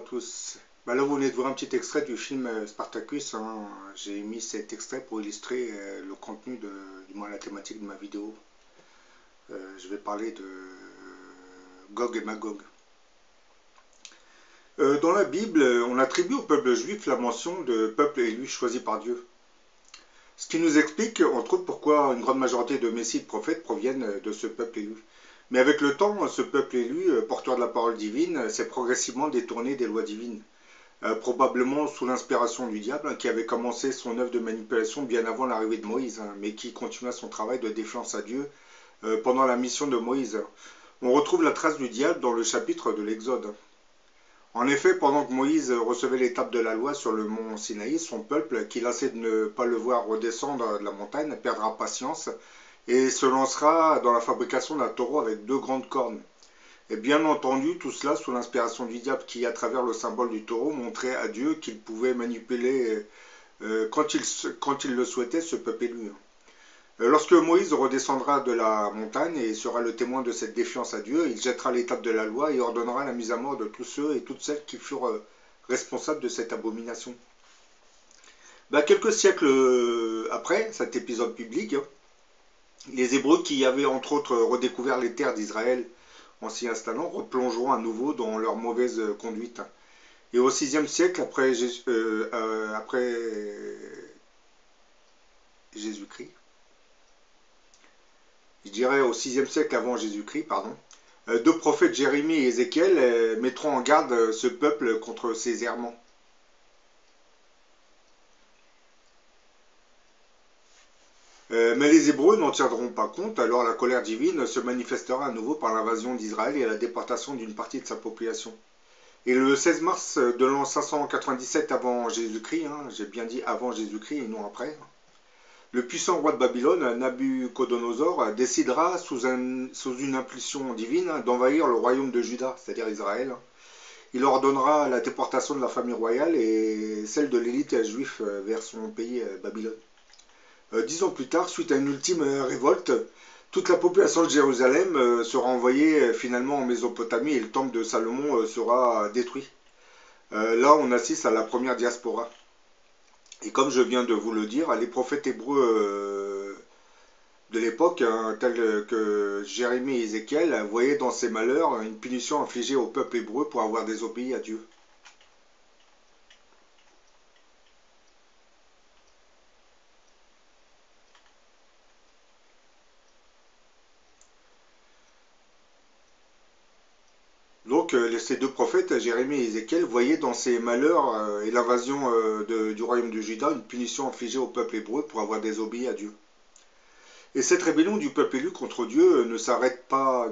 tous. Là, vous venez de voir un petit extrait du film Spartacus, hein. J'ai mis cet extrait pour illustrer le contenu du moins la thématique de ma vidéo. Je vais parler de Gog et Magog. Dans la Bible, on attribue au peuple juif la mention de peuple élu choisi par Dieu. Ce qui nous explique, entre autres, pourquoi une grande majorité de messies et de prophètes proviennent de ce peuple élu. Mais avec le temps, ce peuple élu, porteur de la parole divine, s'est progressivement détourné des lois divines. Probablement sous l'inspiration du diable, qui avait commencé son œuvre de manipulation bien avant l'arrivée de Moïse, mais qui continua son travail de défiance à Dieu pendant la mission de Moïse. On retrouve la trace du diable dans le chapitre de l'Exode. En effet, pendant que Moïse recevait l'étape de la loi sur le mont Sinaï, son peuple, qui lassé de ne pas le voir redescendre de la montagne, perdra patience et se lancera dans la fabrication d'un taureau avec 2 grandes cornes. Et bien entendu, tout cela sous l'inspiration du diable qui, à travers le symbole du taureau, montrait à Dieu qu'il pouvait manipuler quand il le souhaitait ce peuple élu. Lorsque Moïse redescendra de la montagne et sera le témoin de cette défiance à Dieu, il jettera l'étape de la loi et ordonnera la mise à mort de tous ceux et toutes celles qui furent responsables de cette abomination. Quelques siècles après cet épisode biblique, les Hébreux qui avaient entre autres redécouvert les terres d'Israël en s'y installant replongeront à nouveau dans leur mauvaise conduite. Et au VIe siècle après Jésus-Christ, je dirais au VIe siècle avant Jésus-Christ, pardon, 2 prophètes, Jérémie et Ézéchiel, mettront en garde ce peuple contre ses errements. Mais les Hébreux n'en tiendront pas compte, alors la colère divine se manifestera à nouveau par l'invasion d'Israël et la déportation d'une partie de sa population. Et le 16 mars de l'an 597 avant Jésus-Christ, j'ai bien dit avant Jésus-Christ et non après, le puissant roi de Babylone, Nabuchodonosor, décidera sous une impulsion divine d'envahir le royaume de Juda, c'est-à-dire Israël. Il ordonnera la déportation de la famille royale et celle de l'élite juive vers son pays Babylone. 10 ans plus tard, suite à une ultime révolte, toute la population de Jérusalem sera envoyée finalement en Mésopotamie et le temple de Salomon sera détruit. Là, on assiste à la première diaspora. Et comme je viens de vous le dire, les prophètes hébreux de l'époque, tels que Jérémie et Ézéchiel, voyaient dans ces malheurs une punition infligée au peuple hébreu pour avoir désobéi à Dieu. Donc ces 2 prophètes, Jérémie et Ézéchiel, voyaient dans ces malheurs et l'invasion du royaume de Juda une punition infligée au peuple hébreu pour avoir désobéi à Dieu. Et cette rébellion du peuple élu contre Dieu ne s'arrêtera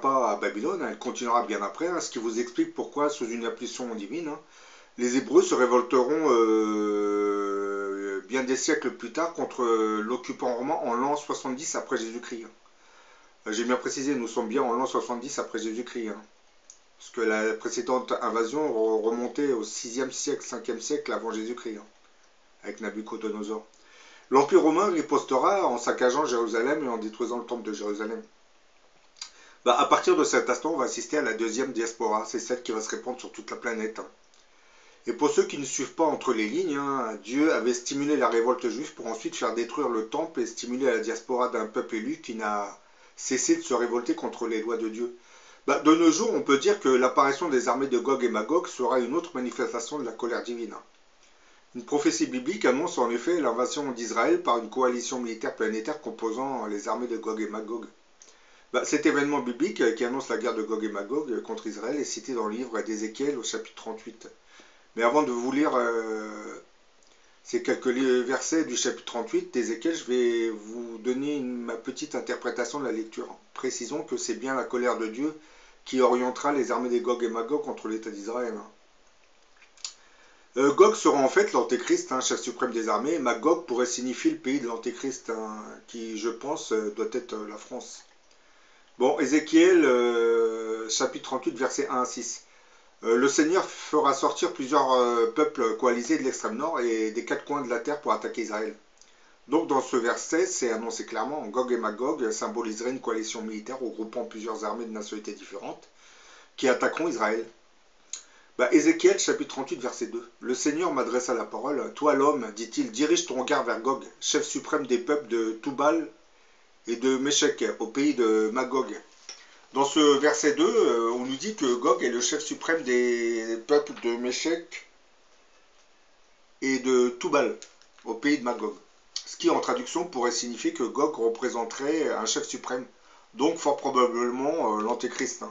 pas à Babylone, elle continuera bien après, ce qui vous explique pourquoi, sous une impulsion divine, les Hébreux se révolteront bien des siècles plus tard contre l'occupant romain en l'an 70 après Jésus-Christ. J'ai bien précisé, nous sommes bien en l'an 70 après Jésus-Christ. Parce que la précédente invasion remontait au 6e siècle, 5e siècle avant Jésus-Christ, avec Nabuchodonosor. L'Empire romain ripostera en saccageant Jérusalem et en détruisant le temple de Jérusalem. À partir de cet instant, on va assister à la 2e diaspora, c'est celle qui va se répandre sur toute la planète. Et pour ceux qui ne suivent pas entre les lignes, Dieu avait stimulé la révolte juive pour ensuite faire détruire le temple et stimuler la diaspora d'un peuple élu qui n'a cessé de se révolter contre les lois de Dieu. De nos jours, on peut dire que l'apparition des armées de Gog et Magog sera une autre manifestation de la colère divine. Une prophétie biblique annonce en effet l'invasion d'Israël par une coalition militaire planétaire composant les armées de Gog et Magog. Cet événement biblique qui annonce la guerre de Gog et Magog contre Israël est cité dans le livre d'Ézéchiel au chapitre 38. Mais avant de vous lire ces quelques versets du chapitre 38 d'Ézéchiel, je vais vous donner ma petite interprétation de la lecture. Précisons que c'est bien la colère de Dieu qui orientera les armées des Gog et Magog contre l'État d'Israël. Gog sera en fait l'antéchrist, chef suprême des armées, et Magog pourrait signifier le pays de l'antéchrist, qui, je pense, doit être la France. Bon, Ézéchiel, chapitre 38, versets 1 à 6. Le Seigneur fera sortir plusieurs peuples coalisés de l'extrême nord et des 4 coins de la terre pour attaquer Israël. Donc dans ce verset, c'est annoncé clairement, Gog et Magog symboliseraient une coalition militaire regroupant plusieurs armées de nationalités différentes qui attaqueront Israël. Ézéchiel chapitre 38 verset 2. Le Seigneur m'adressa la parole. Toi l'homme, dit-il, dirige ton regard vers Gog, chef suprême des peuples de Toubal et de Méchec, au pays de Magog. Dans ce verset 2, on nous dit que Gog est le chef suprême des peuples de Méchec et de Toubal, au pays de Magog. Ce qui en traduction pourrait signifier que Gog représenterait un chef suprême, donc fort probablement l'antéchrist.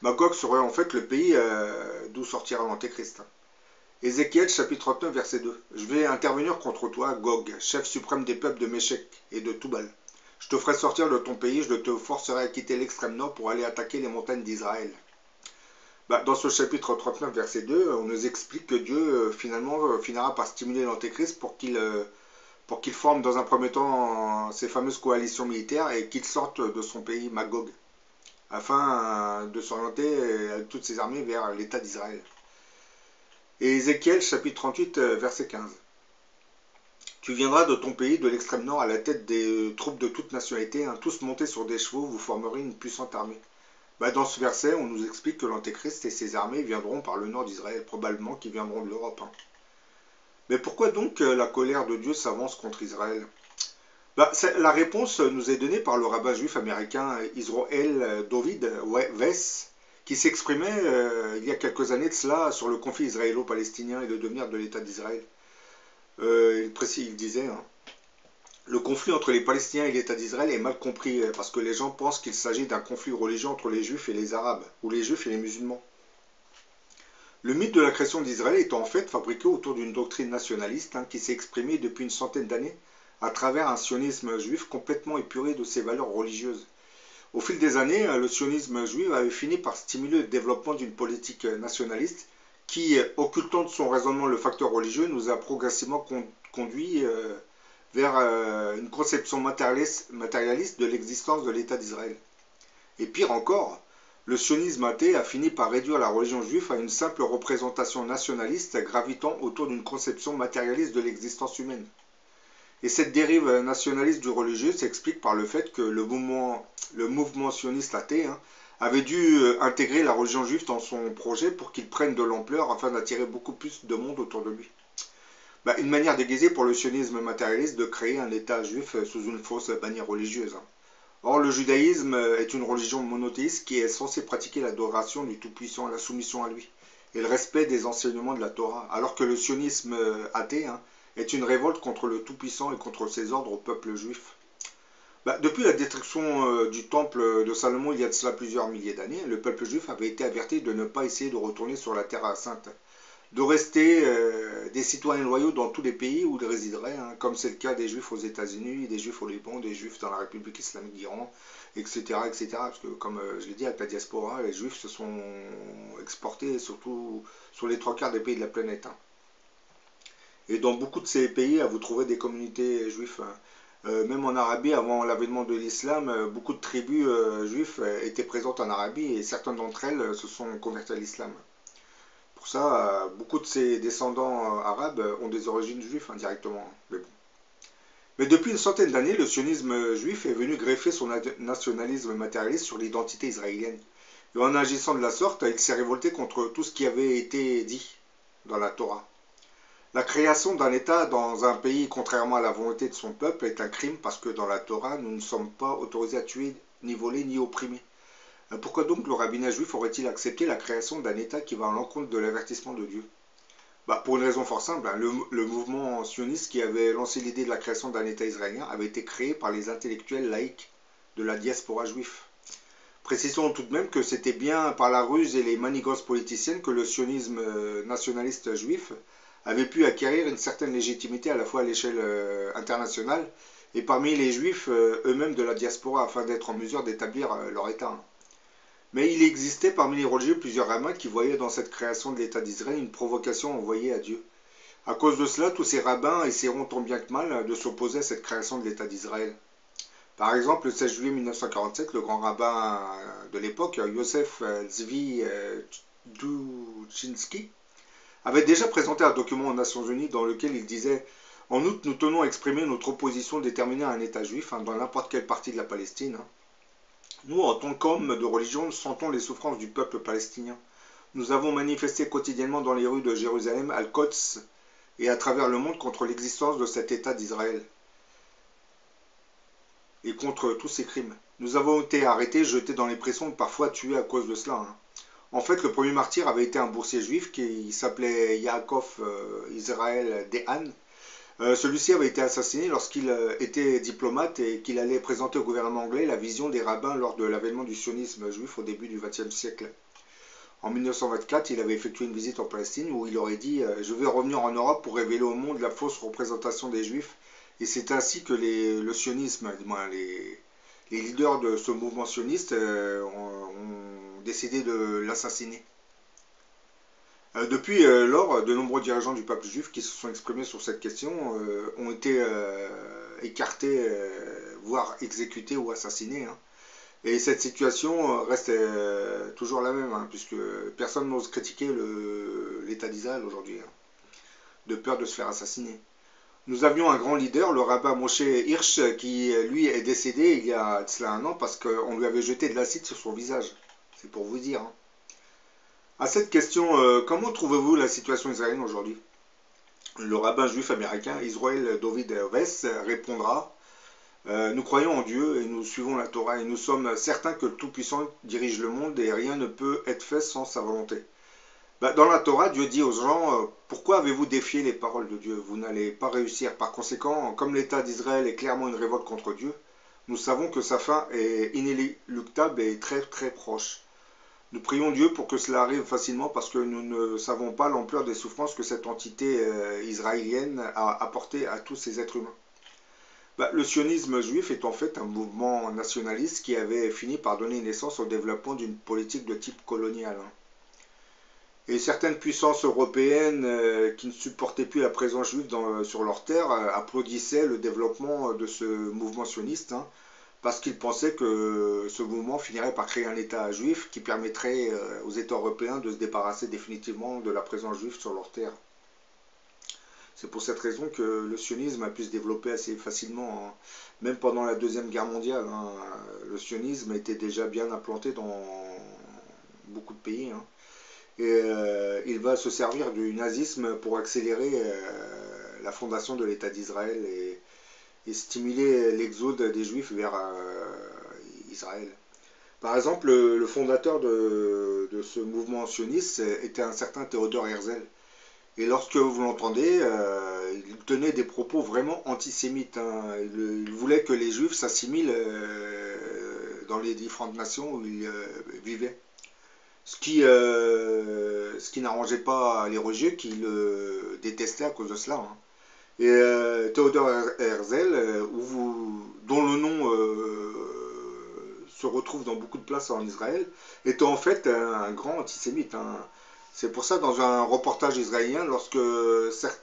Magog serait en fait le pays d'où sortira l'antéchrist. Ézéchiel chapitre 39 verset 2. Je vais intervenir contre toi, Gog, chef suprême des peuples de Méchec et de Toubal. Je te ferai sortir de ton pays, je te forcerai à quitter l'extrême nord pour aller attaquer les montagnes d'Israël. Dans ce chapitre 39 verset 2, on nous explique que Dieu finalement finira par stimuler l'antéchrist pour qu'il forme dans un premier temps ces fameuses coalitions militaires et qu'il sorte de son pays Magog, afin de s'orienter avec toutes ses armées vers l'État d'Israël. Et Ézéchiel chapitre 38 verset 15. Tu viendras de ton pays, de l'extrême nord, à la tête des troupes de toute nationalité, tous montés sur des chevaux, vous formerez une puissante armée. Dans ce verset, on nous explique que l'antéchrist et ses armées viendront par le nord d'Israël, probablement qu'ils viendront de l'Europe. Mais pourquoi donc la colère de Dieu s'avance contre Israël? La réponse nous est donnée par le rabbin juif américain Israël David Weiss, qui s'exprimait il y a quelques années de cela sur le conflit israélo-palestinien et le devenir de l'État d'Israël. Il disait, le conflit entre les Palestiniens et l'État d'Israël est mal compris parce que les gens pensent qu'il s'agit d'un conflit religieux entre les Juifs et les Arabes, ou les Juifs et les musulmans. Le mythe de la création d'Israël est en fait fabriqué autour d'une doctrine nationaliste qui s'est exprimée depuis une centaine d'années à travers un sionisme juif complètement épuré de ses valeurs religieuses. Au fil des années, le sionisme juif avait fini par stimuler le développement d'une politique nationaliste qui, occultant de son raisonnement le facteur religieux, nous a progressivement conduit vers une conception matérialiste de l'existence de l'État d'Israël. Et pire encore, le sionisme athée a fini par réduire la religion juive à une simple représentation nationaliste gravitant autour d'une conception matérialiste de l'existence humaine. Et cette dérive nationaliste du religieux s'explique par le fait que le mouvement sioniste athée avait dû intégrer la religion juive dans son projet pour qu'il prenne de l'ampleur afin d'attirer beaucoup plus de monde autour de lui. Une manière déguisée pour le sionisme matérialiste de créer un État juif sous une fausse bannière religieuse. Or, le judaïsme est une religion monothéiste qui est censée pratiquer l'adoration du Tout-Puissant, la soumission à lui, et le respect des enseignements de la Torah, alors que le sionisme athée est une révolte contre le Tout-Puissant et contre ses ordres au peuple juif. Depuis la destruction du temple de Salomon il y a de cela plusieurs milliers d'années, le peuple juif avait été averti de ne pas essayer de retourner sur la terre sainte, de rester des citoyens loyaux dans tous les pays où ils résideraient, comme c'est le cas des juifs aux États-Unis, des juifs au Liban, des juifs dans la République islamique d'Iran, etc., etc. Parce que, comme je l'ai dit, avec la diaspora, les juifs se sont exportés surtout sur les 3/4 des pays de la planète. Et dans beaucoup de ces pays, vous trouverez des communautés juives. Même en Arabie, avant l'avènement de l'islam, beaucoup de tribus juives étaient présentes en Arabie et certaines d'entre elles se sont converties à l'islam. Pour ça, beaucoup de ses descendants arabes ont des origines juives indirectement. Mais depuis une centaine d'années, le sionisme juif est venu greffer son nationalisme matérialiste sur l'identité israélienne. Et en agissant de la sorte, il s'est révolté contre tout ce qui avait été dit dans la Torah. La création d'un État dans un pays contrairement à la volonté de son peuple est un crime parce que dans la Torah, nous ne sommes pas autorisés à tuer, ni voler, ni opprimer. Pourquoi donc le rabbinat juif aurait-il accepté la création d'un État qui va à l'encontre de l'avertissement de Dieu? Pour une raison fort simple, le mouvement sioniste qui avait lancé l'idée de la création d'un État israélien avait été créé par les intellectuels laïcs de la diaspora juive. Précisons tout de même que c'était bien par la ruse et les manigances politiciennes que le sionisme nationaliste juif avait pu acquérir une certaine légitimité à la fois à l'échelle internationale et parmi les juifs eux-mêmes de la diaspora afin d'être en mesure d'établir leur État. Mais il existait parmi les religieux plusieurs rabbins qui voyaient dans cette création de l'État d'Israël une provocation envoyée à Dieu. À cause de cela, tous ces rabbins essaieront tant bien que mal de s'opposer à cette création de l'État d'Israël. Par exemple, le 16 juillet 1947, le grand rabbin de l'époque, Yosef Tzvi Duchinski, avait déjà présenté un document aux Nations Unies dans lequel il disait « En outre, nous tenons à exprimer notre opposition déterminée à un État juif dans n'importe quelle partie de la Palestine. Nous, en tant qu'hommes de religion, nous sentons les souffrances du peuple palestinien. Nous avons manifesté quotidiennement dans les rues de Jérusalem, Al-Quds et à travers le monde contre l'existence de cet État d'Israël et contre tous ces crimes. Nous avons été arrêtés, jetés dans les prisons, parfois tués à cause de cela. En fait, le premier martyr avait été un boursier juif qui s'appelait Yaakov Israël Dehan. Celui-ci avait été assassiné lorsqu'il était diplomate et qu'il allait présenter au gouvernement anglais la vision des rabbins lors de l'avènement du sionisme juif au début du XXe siècle. En 1924, il avait effectué une visite en Palestine où il aurait dit Je vais revenir en Europe pour révéler au monde la fausse représentation des Juifs. Et c'est ainsi que le sionisme, les leaders de ce mouvement sioniste ont décidé de l'assassiner. Depuis lors, de nombreux dirigeants du peuple juif qui se sont exprimés sur cette question ont été écartés, voire exécutés ou assassinés. Et cette situation reste toujours la même, puisque personne n'ose critiquer l'État d'Israël aujourd'hui, de peur de se faire assassiner. Nous avions un grand leader, le rabbin Moshe Hirsch, qui lui est décédé il y a cela un an parce qu'on lui avait jeté de l'acide sur son visage. C'est pour vous dire. À cette question, comment trouvez-vous la situation israélienne aujourd'hui? Le rabbin juif américain Israël David Wess répondra nous croyons en Dieu et nous suivons la Torah et nous sommes certains que le Tout-Puissant dirige le monde et rien ne peut être fait sans sa volonté. Dans la Torah, Dieu dit aux gens pourquoi avez-vous défié les paroles de Dieu? Vous n'allez pas réussir. Par conséquent, comme l'État d'Israël est clairement une révolte contre Dieu, nous savons que sa fin est inéluctable et très très proche. Nous prions Dieu pour que cela arrive facilement parce que nous ne savons pas l'ampleur des souffrances que cette entité israélienne a apportées à tous ces êtres humains. Le sionisme juif est en fait un mouvement nationaliste qui avait fini par donner naissance au développement d'une politique de type colonial. Et certaines puissances européennes qui ne supportaient plus la présence juive sur leur terre applaudissaient le développement de ce mouvement sioniste parce qu'ils pensaient que ce mouvement finirait par créer un État juif qui permettrait aux États européens de se débarrasser définitivement de la présence juive sur leur terre. C'est pour cette raison que le sionisme a pu se développer assez facilement, même pendant la Deuxième Guerre mondiale. Le sionisme était déjà bien implanté dans beaucoup de pays. Et il va se servir du nazisme pour accélérer la fondation de l'État d'Israël et stimuler l'exode des Juifs vers Israël. Par exemple, le fondateur de ce mouvement sioniste était un certain Theodor Herzl. Et lorsque vous l'entendez, il tenait des propos vraiment antisémites. Il voulait que les Juifs s'assimilent dans les différentes nations où ils vivaient. Ce qui n'arrangeait pas les religieux qui le détestaient à cause de cela. Et Theodor Herzl, dont le nom se retrouve dans beaucoup de places en Israël, était en fait un grand antisémite. C'est pour ça, dans un reportage israélien, lorsque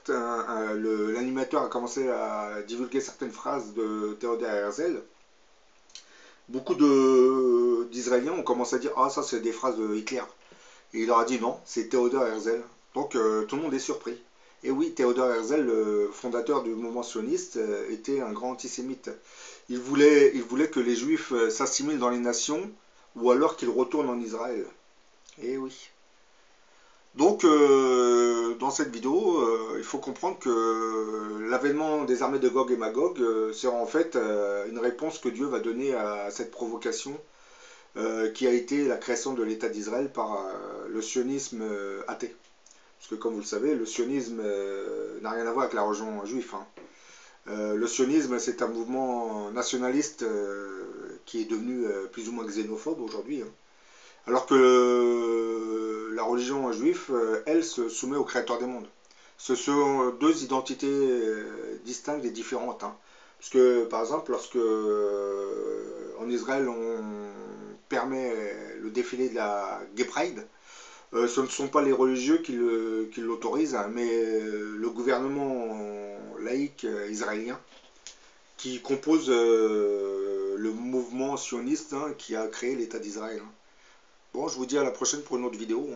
l'animateur a commencé à divulguer certaines phrases de Theodor Herzl, beaucoup d'Israéliens ont commencé à dire ah ça c'est des phrases de Hitler. Et il leur a dit non, c'est Theodor Herzl. Donc tout le monde est surpris. Et oui, Theodor Herzl, le fondateur du mouvement sioniste, était un grand antisémite. Il voulait que les Juifs s'assimilent dans les nations ou alors qu'ils retournent en Israël. Et oui. Donc, dans cette vidéo, il faut comprendre que l'avènement des armées de Gog et Magog sera en fait une réponse que Dieu va donner à cette provocation qui a été la création de l'État d'Israël par le sionisme athée. Parce que comme vous le savez, le sionisme n'a rien à voir avec la religion juive. Le sionisme, c'est un mouvement nationaliste qui est devenu plus ou moins xénophobe aujourd'hui. Alors que la religion juive, elle, se soumet au Créateur des mondes. Ce sont deux identités distinctes et différentes. Parce que, par exemple, lorsque en Israël on permet le défilé de la Gay Pride, ce ne sont pas les religieux qui l'autorisent, mais le gouvernement laïque israélien qui compose le mouvement sioniste qui a créé l'État d'Israël. Bon, je vous dis à la prochaine pour une autre vidéo.